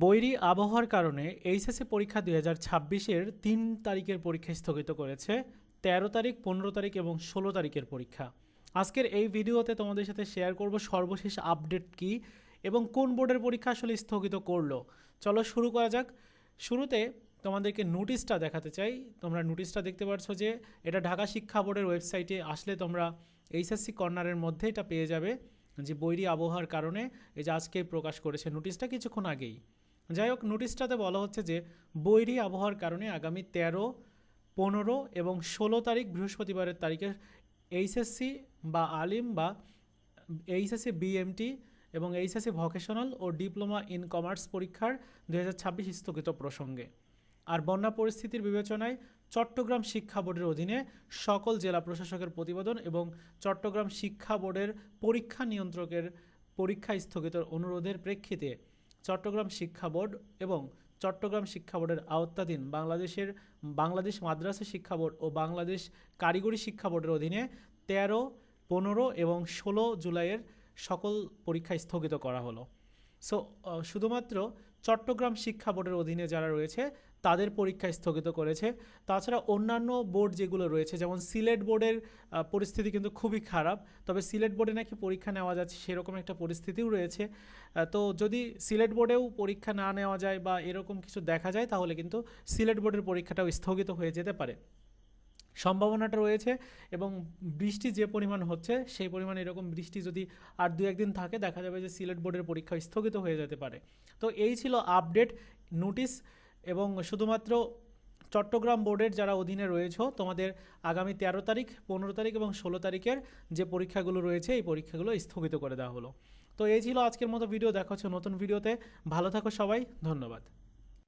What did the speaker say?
বৈরী আবহাওয়ার কারণে এইচএসসি পরীক্ষা 2026-এর 3 তারিখের পরীক্ষা স্থগিত করেছে। 13 তারিখ, 15 তারিখ এবং 16 তারিখের পরীক্ষা। আজকের এই ভিডিওতে তোমাদের সাথে শেয়ার করব সর্বশেষ আপডেট কি এবং কোন বোর্ডের পরীক্ষা আসলে স্থগিত করলো। চলো শুরু করা যাক। শুরুতে তোমাদেরকে নোটিশটা দেখাতে চাই। তোমরা নোটিশটা দেখতে পাচ্ছ যে এটা ঢাকা শিক্ষা বোর্ডের ওয়েবসাইটে আসলে তোমরা এইচএসসি কর্নারের মধ্যে এটা পেয়ে যাবে, যে বৈরী আবহাওয়ার কারণে এই যে আজকে প্রকাশ করেছে নোটিশটা কিছুক্ষণ আগেই। যাই হোক, নোটিশটাতে বলা হচ্ছে যে বৈরী আবহাওয়ার কারণে আগামী 13, 15 এবং 16 তারিখ বৃহস্পতিবারের তারিখে এইচএসসি বা আলিম বা এইচএসসি বিএমটি এবং এইচএসসি ভোকেশনাল ও ডিপ্লোমা ইন কমার্স পরীক্ষার 2026 স্থগিত প্রসঙ্গে। আর বন্যা পরিস্থিতির বিবেচনায় চট্টগ্রাম শিক্ষা বোর্ডের অধীনে সকল জেলা প্রশাসকের প্রতিবেদন এবং চট্টগ্রাম শিক্ষা বোর্ডের পরীক্ষা নিয়ন্ত্রকের পরীক্ষা স্থগিতের অনুরোধের প্রেক্ষিতে চট্টগ্রাম শিক্ষা বোর্ড এবং চট্টগ্রাম শিক্ষা বোর্ডের আওতাধীন বাংলাদেশ মাদ্রাসা শিক্ষা বোর্ড ও বাংলাদেশ কারিগরি শিক্ষা বোর্ডের অধীনে 13, 15 এবং 16 জুলাইয়ের সকল পরীক্ষা স্থগিত করা হলো। সো শুধুমাত্র চট্টগ্রাম শিক্ষা বোর্ডের অধীনে যারা রয়েছে তাদের পরীক্ষা স্থগিত করেছে। তাছাড়া অন্যান্য বোর্ড যেগুলো রয়েছে, যেমন সিলেট বোর্ডের পরিস্থিতি কিন্তু খুবই খারাপ, তবে সিলেট বোর্ডে নাকি পরীক্ষা নেওয়া যাচ্ছে সেরকম একটা পরিস্থিতিও রয়েছে। তো যদি সিলেট বোর্ডেও পরীক্ষা না নেওয়া যায় বা এরকম কিছু দেখা যায় তাহলে কিন্তু সিলেট বোর্ডের পরীক্ষাটাও স্থগিত হয়ে যেতে পারে, সম্ভাবনাটা রয়েছে। এবং বৃষ্টি যে পরিমাণ হচ্ছে সেই পরিমাণ এরকম বৃষ্টি যদি আর 2-1 দিন থাকে, দেখা যাবে যে সিলেট বোর্ডের পরীক্ষা স্থগিত হয়ে যেতে পারে। তো এই ছিল আপডেট নোটিশ। এবং শুধুমাত্র চট্টগ্রাম বোর্ডের যারা অধীনে রয়েছে তোমাদের আগামী 13 তারিখ, 15 তারিখ এবং 16 তারিখের যে পরীক্ষাগুলো রয়েছে এই পরীক্ষাগুলো স্থগিত করে দেওয়া হলো। তো এই ছিল আজকের মতো ভিডিও। দেখা হচ্ছে নতুন ভিডিওতে। ভালো থাকো সবাই, ধন্যবাদ।